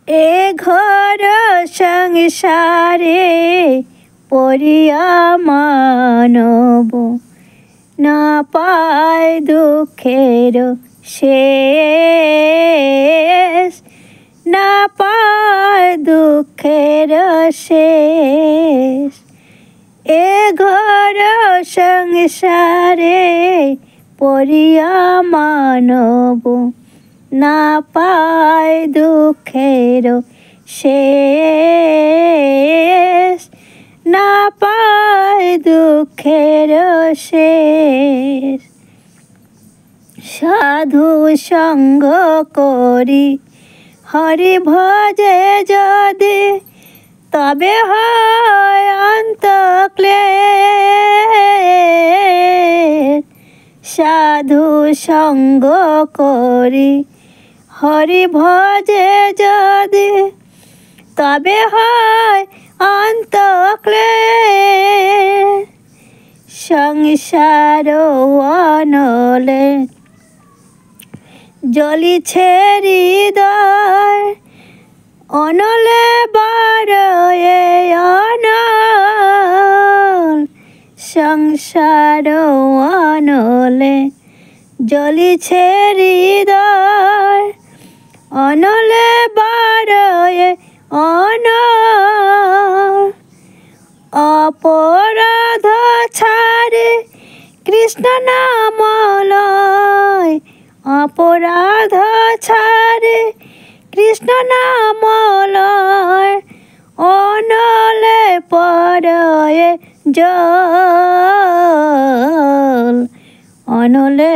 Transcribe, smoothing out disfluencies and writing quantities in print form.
এ ঘর সংসারে পড়িয়া মানব না পায় দুঃখের শেষ, না পায় দুঃখের শেষ। এ ঘর সংসারে পড়িয়া মানব না পায় দুঃখের শেষ, না পায় দুঃখের শেষ। সাধু সঙ্গ করি হরি ভজে যদি তবে হয় অন্তক্লেশ। সাধু সঙ্গ করি হরি ভজে যদি তবে হয় অন্তক্লেশ। সংসার অনলে জ্বলিছে হৃদয়, অনলে বারয়ে অনল। সংসার অনলে জ্বলিছে হৃদয়, অনলে বারয়ে অনল। অপরাধ ছাড়ে কৃষ্ণ নাম লয়, অপরাধ ছাড়ে কৃষ্ণ নাম লয়। অনলে পরয়ে জল, অনলে